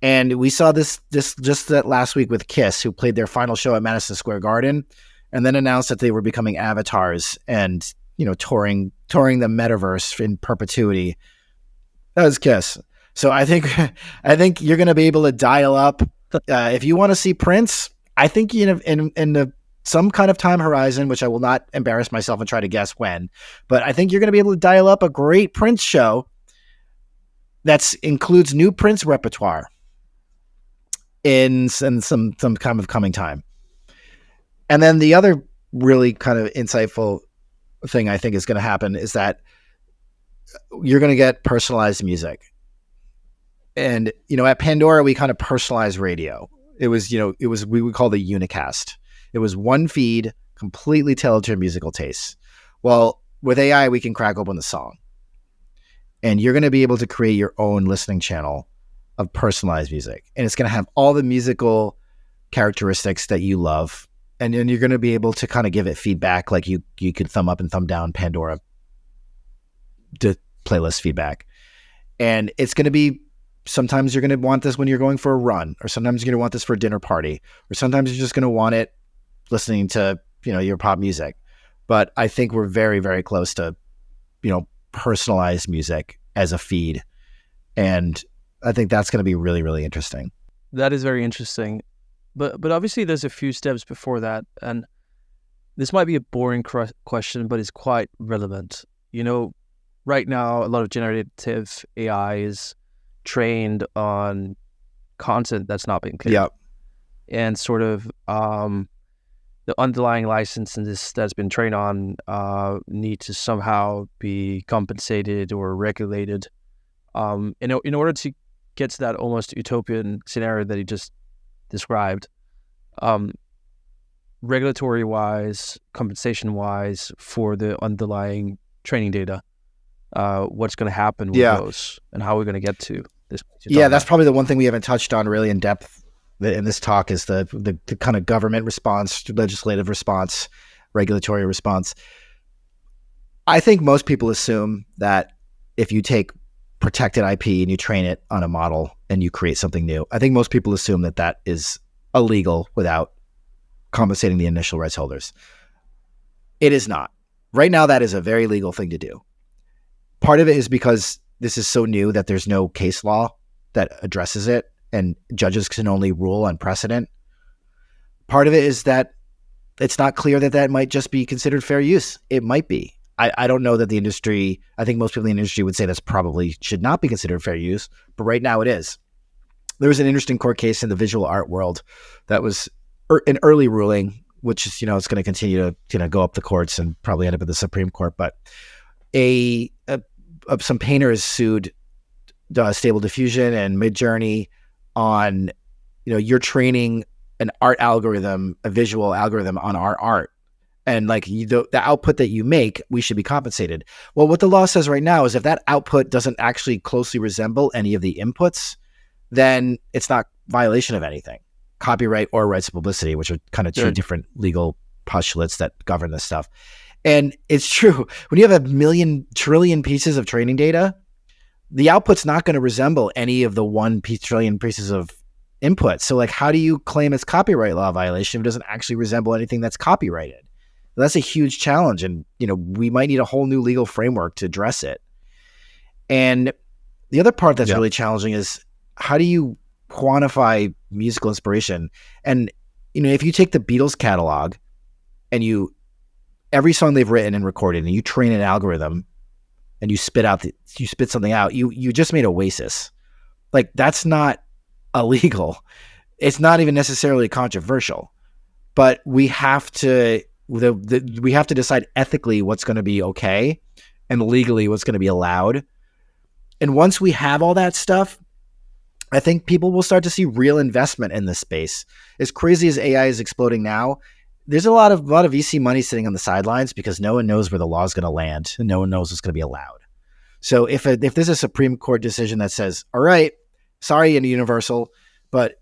And we saw this just that last week with Kiss, who played their final show at Madison Square Garden, and then announced that they were becoming avatars and touring the metaverse in perpetuity. That was Kiss. So I think you're going to be able to dial up if you want to see Prince. I think in some kind of time horizon, which I will not embarrass myself and try to guess when, but I think you're going to be able to dial up a great Prince show that includes new Prince repertoire in some kind of coming time. And then the other really kind of insightful thing I think is going to happen is that you're going to get personalized music. And, at Pandora, we kind of personalized radio. It was we would call the unicast. It was one feed completely tailored to your musical tastes. Well, with AI, we can crack open the song. And you're going to be able to create your own listening channel of personalized music. And it's going to have all the musical characteristics that you love. And then you're going to be able to kind of give it feedback, like you could thumb up and thumb down Pandora playlist feedback. And it's going to be, sometimes you're going to want this when you're going for a run, or sometimes you're going to want this for a dinner party, or sometimes you're just going to want it listening to, your pop music. But I think we're very, very close to, personalized music as a feed. And I think that's going to be really, really interesting. That is very interesting. But obviously there's a few steps before that. And this might be a boring question, but it's quite relevant. Right now, a lot of generative AI is trained on content that's not being cleared. Yep. And sort of the underlying licenses that's been trained on need to somehow be compensated or regulated. In order to get to that almost utopian scenario that you just described, regulatory-wise, compensation-wise, for the underlying training data, what's going to happen with those, and how we're going to get to this. Yeah, that's probably the one thing we haven't touched on really in depth in this talk is the kind of government response, legislative response, regulatory response. I think most people assume that if you take protected IP and you train it on a model and you create something new, I think most people assume that that is illegal without compensating the initial rights holders. It is not. Right now, that is a very legal thing to do. Part of it is because this is so new that there's no case law that addresses it, and judges can only rule on precedent. Part of it is that it's not clear that might just be considered fair use. It might be. I don't know that the industry, I think most people in the industry would say that's probably should not be considered fair use, but right now it is. There was an interesting court case in the visual art world that was an early ruling, which is, it's going to continue to go up the courts and probably end up at the Supreme Court. But some painters sued Stable Diffusion and Midjourney on, you're training an art algorithm, a visual algorithm on our art. And like the output that you make, we should be compensated. Well, what the law says right now is if that output doesn't actually closely resemble any of the inputs, then it's not violation of anything, copyright or rights of publicity, which are kind of two different legal postulates that govern this stuff. And it's true. When you have 1 trillion pieces of training data, the output's not going to resemble any of the 1 trillion pieces of input. So like, how do you claim it's copyright law violation if it doesn't actually resemble anything that's copyrighted? That's a huge challenge. And, we might need a whole new legal framework to address it. And the other part that's really challenging is how do you quantify musical inspiration? And, if you take the Beatles catalog and every song they've written and recorded and you train an algorithm and you spit something out, you just made Oasis. Like, that's not illegal. It's not even necessarily controversial, but we have to decide ethically what's going to be okay and legally what's going to be allowed. And once we have all that stuff, I think people will start to see real investment in this space. As crazy as AI is exploding now, there's a lot of VC money sitting on the sidelines because no one knows where the law is going to land and no one knows what's going to be allowed. So if there's a Supreme Court decision that says, all right, sorry, Universal, but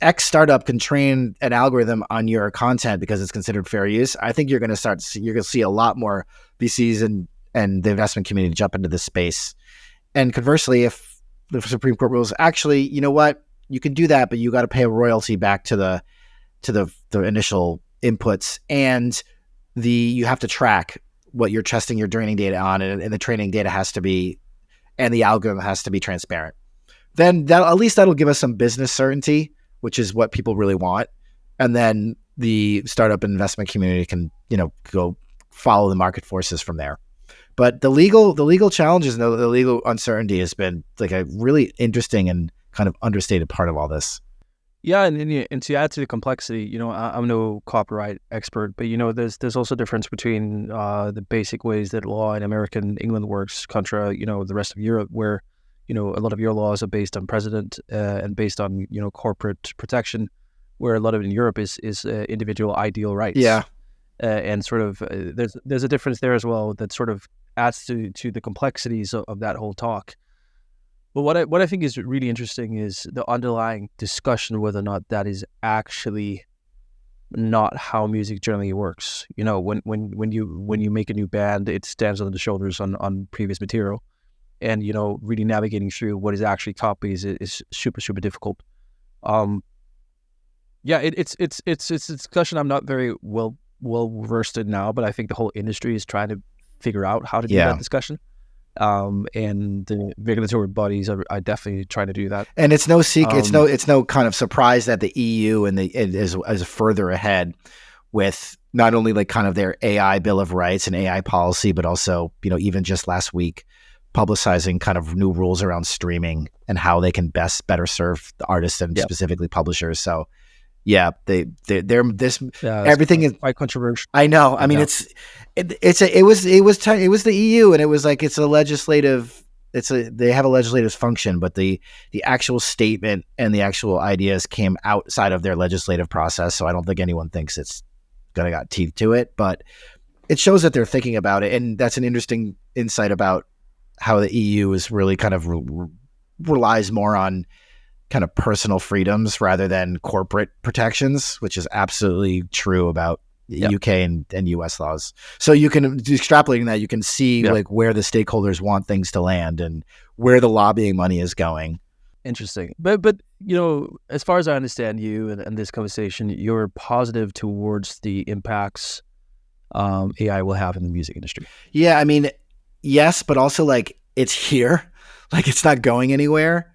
X startup can train an algorithm on your content because it's considered fair use, I think you're going to see a lot more VCs and the investment community jump into this space. And conversely, if the Supreme Court rules, actually, you know what, you can do that, but you got to pay a royalty back to the initial inputs, and you have to track what you're testing your training data on, and the training data has to be, and the algorithm has to be transparent. Then at least that'll give us some business certainty, which is what people really want. And then the startup and investment community can, go follow the market forces from there. But the legal challenges and the legal uncertainty has been like a really interesting and kind of understated part of all this. Yeah, and to add to the complexity, I'm no copyright expert, but there's also a difference between the basic ways that law in American England works contra the rest of Europe, where a lot of your laws are based on precedent and based on corporate protection, where a lot of it in Europe is individual ideal rights. Yeah, and sort of there's a difference there as well that sort of adds to the complexities of that whole talk. But what I think is really interesting is the underlying discussion whether or not that is actually not how music generally works. When you make a new band, it stands on the shoulders on previous material, and really navigating through what is actually copies is super, super difficult. It's a discussion I'm not very well versed in now, but I think the whole industry is trying to figure out how to do that discussion. And the regulatory bodies are definitely trying to do that. And it's no secret, it's no kind of surprise that the EU is further ahead with not only like kind of their AI Bill of Rights and AI policy, but also, even just last week, publicizing kind of new rules around streaming and how they can better serve the artists and specifically publishers. So yeah, everything is quite controversial. I know. I mean, it was the EU, and it was like they have a legislative function, but the actual statement and the actual ideas came outside of their legislative process. So I don't think anyone thinks it's gonna got teeth to it, but it shows that they're thinking about it, and that's an interesting insight about how the EU is really kind of relies more on kind of personal freedoms rather than corporate protections, which is absolutely true about UK and US laws. So you can, extrapolating that, you can see like where the stakeholders want things to land and where the lobbying money is going. Interesting. But as far as I understand you and this conversation, you're positive towards the impacts AI will have in the music industry. Yeah, I mean, yes, but also like it's here. Like it's not going anywhere.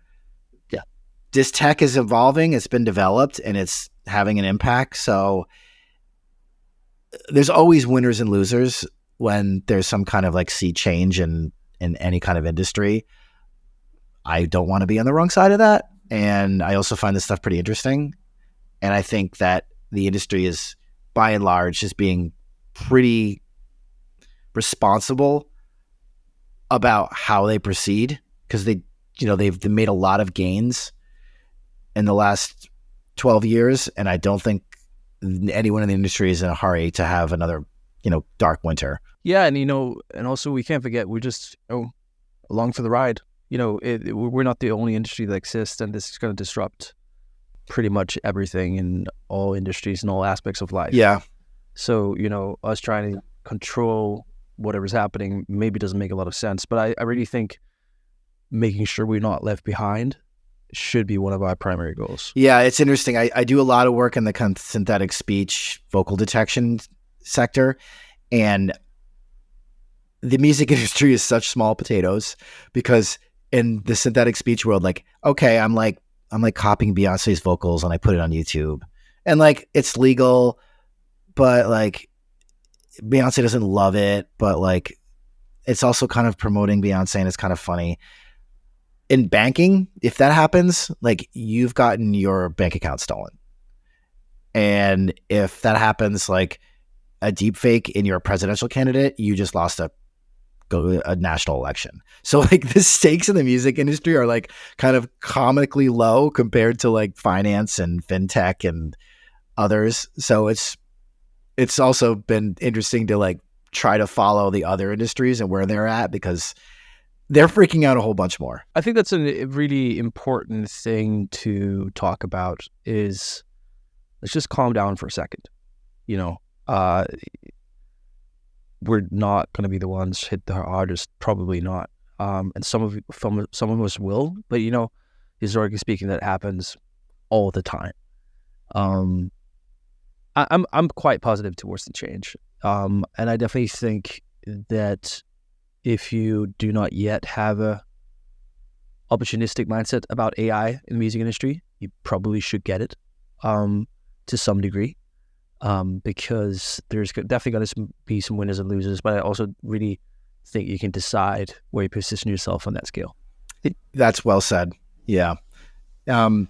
This tech is evolving, it's been developed, and it's having an impact. So there's always winners and losers when there's some kind of like sea change in any kind of industry. I don't want to be on the wrong side of that. And I also find this stuff pretty interesting. And I think that the industry is, by and large, just being pretty responsible about how they proceed, because they've made a lot of gains in the last 12 years, and I don't think anyone in the industry is in a hurry to have another, dark winter. Yeah, and and also we can't forget we're just along for the ride. We're not the only industry that exists, and this is going to disrupt pretty much everything in all industries and all aspects of life. Yeah. So us trying to control whatever's happening maybe doesn't make a lot of sense, but I really think making sure we're not left behind should be one of our primary goals. Yeah, it's interesting. I do a lot of work in the synthetic speech vocal detection sector, and the music industry is such small potatoes because in the synthetic speech world, like, okay, I'm like copying Beyonce's vocals and I put it on YouTube, and like it's legal, but like Beyonce doesn't love it, but like it's also kind of promoting Beyonce, and it's kind of funny. In banking, if that happens, like you've gotten your bank account stolen. And if that happens, like a deep fake in your presidential candidate, you just lost a national election. So like the stakes in the music industry are like kind of comically low compared to like finance and fintech and others. So it's also been interesting to like try to follow the other industries and where they're at, because they're freaking out a whole bunch more. I think that's a really important thing to talk about is let's just calm down for a second. You know, we're not going to be the ones hit the hardest, probably not. And some of us will, but you know, historically speaking, that happens all the time. I'm quite positive towards the change. And I definitely think that if you do not yet have a opportunistic mindset about AI in the music industry, you probably should get it to some degree, because there's definitely going to be some winners and losers, but I also really think you can decide where you position yourself on that scale. That's well said. Yeah. I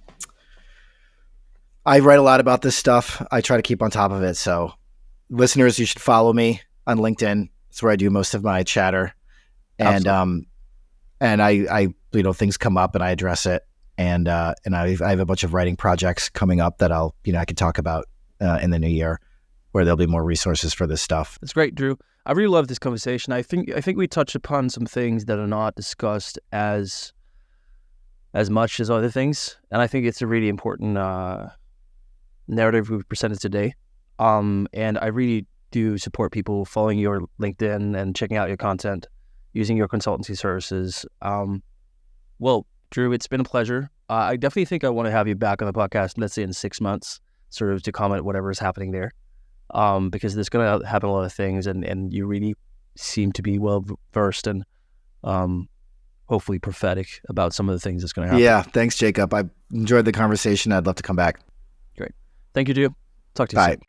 write a lot about this stuff. I try to keep on top of it. So listeners, you should follow me on LinkedIn. It's where I do most of my chatter. And Absolutely. and I you know, things come up and I address it, and I have a bunch of writing projects coming up that I can talk about in the new year, where there'll be more resources for this stuff. That's great, Drew. I really love this conversation. I think we touched upon some things that are not discussed as much as other things, and I think it's a really important narrative we've presented today. And I really do support people following your LinkedIn and checking out your content, using your consultancy services. Well, Drew, it's been a pleasure. I definitely think I want to have you back on the podcast, let's say in 6 months, sort of to comment whatever is happening there, because there's going to happen a lot of things, and you really seem to be well versed and hopefully prophetic about some of the things that's going to happen. Yeah, thanks, Jacob. I enjoyed the conversation. I'd love to come back. Great. Thank you, Drew. Talk to you soon. Bye.